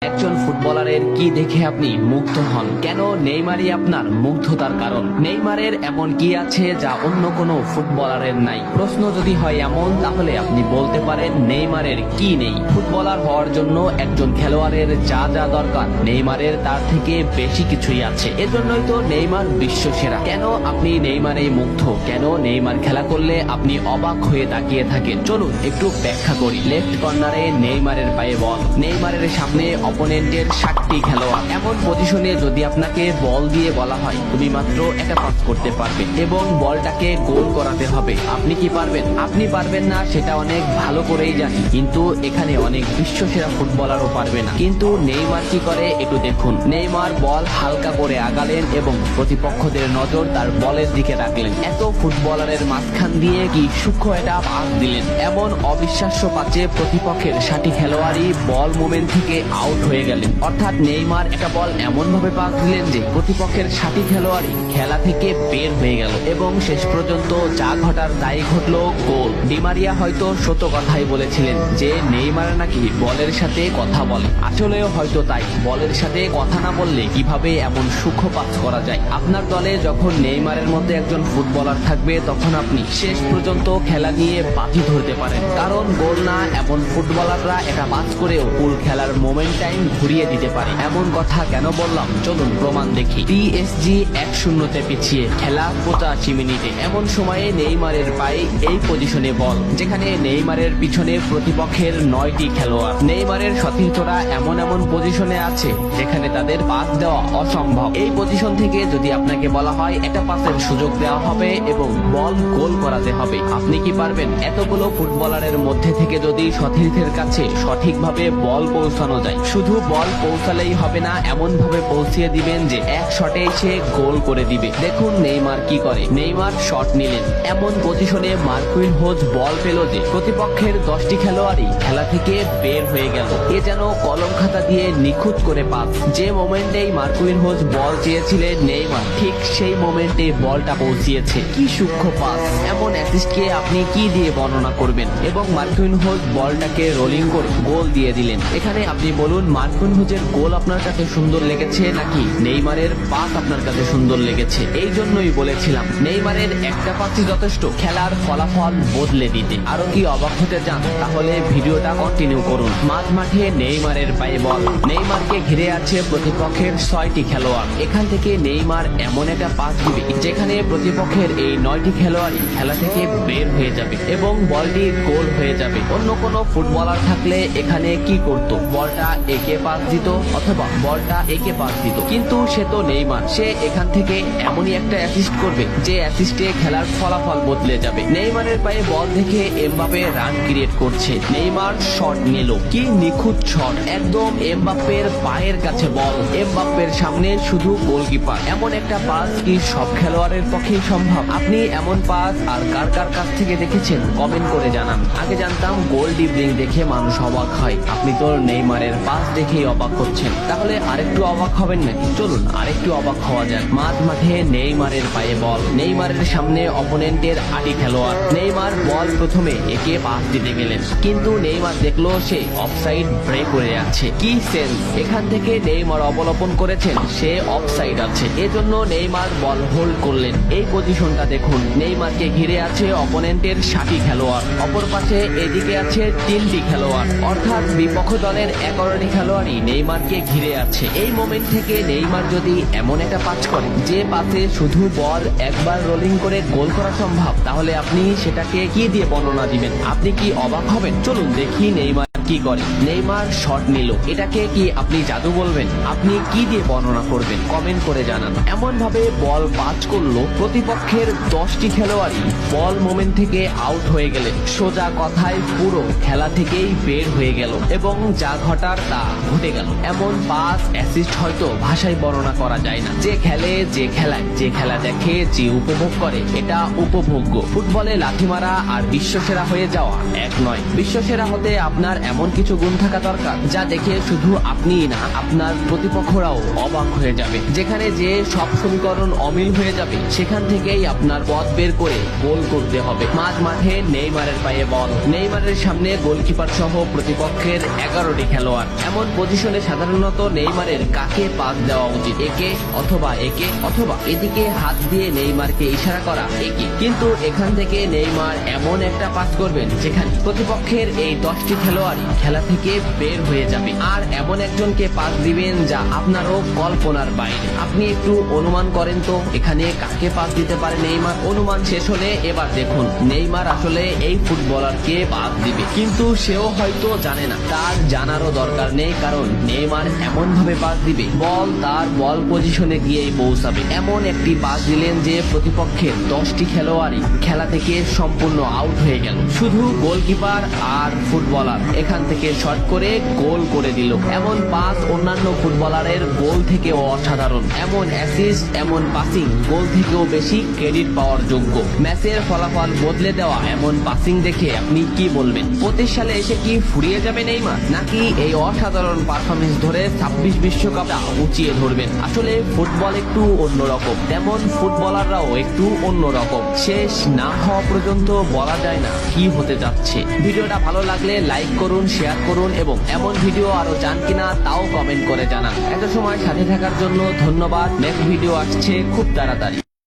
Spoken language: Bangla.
একজন ফুটবলারের কি দেখে আপনি মুগ্ধ হন? কেন নেইমারই আপনার মুগ্ধতার কারণ? নেইমারের এমন কি আছে যা অন্য কোনো ফুটবলারের নাই? প্রশ্ন যদি হয় এমন, তাহলে আপনি বলতে পারেন নেইমারের কি নেই। ফুটবলার হওয়ার জন্য একজন খেলোয়াড়ের যা যা দরকার, নেইমারের তার থেকে বেশি কিছুই আছে। এজন্যই তো নেইমার বিশ্ব সেরা। কেন আপনি নেইমারে মুগ্ধ? কেন নেইমার খেলা করলে আপনি অবাক হয়ে তাকিয়ে থাকেন? চলুন একটু ব্যাখ্যা করি। লেফট কর্নারে নেইমারের পায়ে বল, নেইমারের সামনে অপোনেন্টের 60টি খেলোয়াড়। এমন পজিশনে যদি আপনাকে বল দিয়ে বলা হয় তুমি মাত্র একটা পাস করতে পারবে এবং বলটাকে গোল করাতে হবে, আপনি কি পারবেন? আপনি পারবেন না, সেটা অনেক ভালো করেই জানি, কিন্তু এখানে অনেক বিশ্বসেরা ফুটবলারও পারবে না। কিন্তু নেইমার কি করে একটু দেখুন। নেইমার বল হালকা করে আগালেন এবং প্রতিপক্ষদের নজর তার বলের দিকে রাখলেন। এত ফুটবলারের মাঝখান দিয়ে কি সূক্ষ্ম একটা পাস দিলেন। এমন অবিশ্বাস্য পাচে প্রতিপক্ষের 60 খেলোয়াড়ই বল মোমেন্ট থেকে আউট হয়ে গেলেন। অর্থাৎ নেইমার একটা বল এমন ভাবে পাস দিলেন যে প্রতিপক্ষের 60 খেলোয়াড়ই খেলা থেকে বের হয়ে গেল এবং শেষ পর্যন্ত যা ঘটার তাই ঘটলো, গোল। ডি মারিয়া হয়তো সত্য কথাই বলেছিলেন যে নেইমার নাকি বলের সাথে কথা বলে। আসলেও হয়তো তাই, বলের সাথে কথা না বললে কিভাবে এমন সূক্ষ্ম পাস করা যায়। আপনার দলে যখন নেইমারের মধ্যে একজন ফুটবলার থাকবে, তখন আপনি শেষ পর্যন্ত খেলা নিয়ে বাজি ধরতে পারেন। কারণ গোল না এমন ফুটবলাররা এটা পাস করেও পুরো খেলার মোমেন্টাইম ঘুরিয়ে দিতে পারে। এমন কথা কেন বললাম, চলুন প্রমাণ দেখি। পিএসজি 1-0 পিছিয়ে, খেলা 85 মিনিটে। এমন সময়ে নেইমারের পায়ে এই পজিশনে বল, যেখানে নেইমারের পিছনে প্রতিপক্ষের 9টি খেলোয়াড়। নেইমারের সতীর্থরা এমন এমন পজিশনে আছে যেখানে তাদের পাস দেওয়া অসম্ভব। এই পজিশন থেকে যদি আপনাকে বলা হয় একটা পাসের সুযোগ দেওয়া হবে এবং বল গোল করাতে হবে, আপনি কি পারবেন? এতগুলো ফুটবলারের মধ্যে থেকে যদি সতীর্থের কাছে সঠিকভাবে বল পৌঁছানো যায়, শুধু বল পৌঁছালেই হবে না, এমন ভাবে পৌঁছিয়ে দিবেন যে এক শটে সে গোল করে দিবে। দেখুন নেইমার কি করে। নেইমার শট নিলেন, এমন পজিশনে মার্কুইনহোজ বল পেল যে প্রতিপক্ষের 10টি খেলোয়াড়ই খেলা থেকে বের হয়ে গেল। এ যেন কলম খাতা দিয়ে নিখুঁত করে পাস। যে মোমেন্টেই মার্কুইনহোজ বল চেয়েছিলেন নেইমার ঠিক সেই মোমেন্টে বলটা পৌঁছিয়েছে। কি সূক্ষ্ম পাস! এমন অ্যাসিস্টকে আপনি কি দিয়ে বর্ণনা করবেন? এবং মার্কুইনহোজ বলটাকে রোলিং করে গোল দিয়ে দিলেন। এখানে আপনি বলুন, মার্কুইনহোজের গোল আপনার কাছে সুন্দর লেগেছে নাকি নেইমারের পাস আপনার কাছে সুন্দর লেগেছে? এই জন্যই বলেছিলাম নেইমারের একটা পাসই যথেষ্ট খেলার ফলাফল বদলে দিতে। আরো কি অবাক হতে চান? তাহলে ভিডিওটা কন্টিনিউ করুন। মাঠে নেইমারের পায়ে বল, নেইমারকে ঘিরে আছে প্রতিপক্ষের 6টি খেলোয়াড়। এখান থেকে নেইমার এমন একটা পাস দিবে যেখানে প্রতিপক্ষের এই 9টি খেলোয়াড়ই খেলা থেকে বের হয়ে যাবে এবং বলটি গোল হয়ে যাবে। অন্য কোনো ফুটবলার থাকলে এখানে কি করত? বলটা একে পাস দিত অথবা বলটা একে পাস দিত, কিন্তু সে তো নেইমার। সে এখান থেকে এমনই একটা অ্যাসিস্ট করবে যে অ্যাসিস্টে খেলার ফলাফল বদলে যাবে। নেইমারের পায়ে বল দেখে এমবাপে রান ক্রিয়েট করছে, নেইমার শট নিল। কি নিখুঁত শট! একদম এমবাপ্পের পায়ের কাছে বল, এমবাপ্পের সামনে শুধু গোলকিপার। এমন একটা পাস কি সব খেলোয়াড়ের পক্ষেই সম্ভব? আপনি এমন পাস আর কার কার কাছ থেকে দেখেছেন কমেন্ট করে জানান। আগে জানতাম গোল ডিবলিং দেখে মানুষ অবাক হয়, আপনি তো নেইমারের পাস দেখেই অবাক হচ্ছেন। তাহলে আরেকটু অবাক হবেন নাকি? চলুন আরেকটু অবাক হওয়া যাক। মাঠে নেইমারের পায়ে বল, নেইমারের সামনে অপোনেন্টের 8টি খেলোয়াড়। নেইমার বল প্রথমে একে পাস দিতে গেলেন, কিন্তু নেইমার দেখলো সে অফসাইড ব্রেক করে আছে। কি সেন্স! এখান থেকে নেইমার অবলোপন করেছেন সে অফসাইড আছে, এজন্য নেইমার বল হোল্ড করলেন। এই পজিশনটা দেখুন, নেইমারকে ঘিরে আছে অপোনেন্টের 60টি খেলোয়াড়, অপর পাশে এদিকে আছে 3টি খেলোয়াড়, অর্থাৎ বিপক্ষ দলের 11টি খেলোয়াড়ই নেইমারকে ঘিরে আছে। এই মোমেন্ট থেকে নেইমার যদি এমন একটা পাস করে যে পাসে শুধু বল একবার রোলিং করে গোল করা সম্ভব, তাহলে আপনি সেটাকে কি দিয়ে বর্ণনা দিবেন? আপনি কি অবাক হবেন? চলুন দেখি নেইমার কি করে। নেইমার শট নিল, এটাকে কি আপনি জাদু বলবেন? আপনি কি দিয়ে বর্ণনা করবেন? কমেন্ট করে জানান। এমন ভাবে বল পাস করলো প্রতিপক্ষের 10টি খেলোয়াড়ই বল মোমেন্ট থেকে আউট হয়ে গেলেন। সোজা কথায় পুরো খেলা থেকেই বের হয়ে গেল এবং যা ঘটার তা ঘটে গেল। এমন পাস অ্যাসিস্ট হয়তো ভাষায় বর্ণনা করা যায় না। যে খেলে, যে খেলায়, যে খেলা দেখে, যে উপভোগ করে, এটা উপভোগ্য। ফুটবলে লাথি মারা আর বিশ্বসেরা হয়ে যাওয়া এক নয়। বিশ্বসেরা হতে আপনার এমন কিছু গুণ থাকা দরকার যা দেখে শুধু আপনিই না আপনার প্রতিপক্ষরাও অবাক হয়ে যাবে। যেখানে যে সব সমীকরণ অমিল হয়ে যাবে সেখান থেকেই আপনার পথ বের করে গোল করতে হবে। মাঝ মাঠে নেইমারের পায়ে বল, নেইমারের সামনে গোলকিপার সহ প্রতিপক্ষের 11টি খেলোয়াড়। এমন পজিশনে সাধারণত নেইমারের কাকে পাস দেওয়া উচিত? একে অথবা এদিকে হাত দিয়ে নেইমারকে ইশারা করা একে। কিন্তু এখান থেকে নেইমার এমন একটা পাস করবেন যেখানে প্রতিপক্ষের এই 10টি খেলোয়াড় খেলা থেকে বের হয়ে যাবে, আর এমন একজনকে পাস দিবেন যা আপনারও কল্পনার বাইরে। আপনি একটু অনুমান করেন তো এখানে কাকে পাস দিতে পারে নেইমার। অনুমান শেষ হলে এবার দেখুন নেইমার আসলে এই ফুটবলারকে পাস দিবে, কিন্তু সেও হয়তো জানে না। তার জানারও দরকার নেই, কারণ নেইমার এমন ভাবে পাস দিবে বল তার বল পজিশনে গিয়েই পৌঁছাবে। এমন একটি পাস দিলেন যে প্রতিপক্ষের 10টি খেলোয়াড়ই খেলা থেকে সম্পূর্ণ আউট হয়ে গেল। শুধু গোলকিপার আর ফুটবলার এখান থেকে শট করে গোল করে দিল। এমন পাস অন্যান্য ফুটবলারের গোল থেকেও অসাধারণ। এমন অ্যাসিস্ট, এমন পাসিং গোল থেকেও বেশি ক্রেডিট পাওয়ার যোগ্য। ম্যাচের ফলাফল বদলে দেওয়া এমন পাসিং দেখে আপনি কি বলবেন? 25 সালে এসে কি ফুরিয়ে যাবে নেইমার, নাকি এই অসাধারণ পারফরমেন্স ধরে 26 বিশ্বকাপটা উঁচিয়ে ধরবেন? আসলে ফুটবল একটু অন্যরকম, তেমন ফুটবলাররাও একটু অন্যরকম। শেষ না হওয়া পর্যন্ত বলা যায় না কি হতে যাচ্ছে। ভিডিওটা ভালো লাগলে লাইক করুন, শেয়ার করুন এবং এমন ভিডিও আরো চান কিনা তাও কমেন্ট করে জানান। এত সময় সাথে থাকার জন্য ধন্যবাদ। নেক্সট ভিডিও আসছে খুব তাড়াতাড়ি।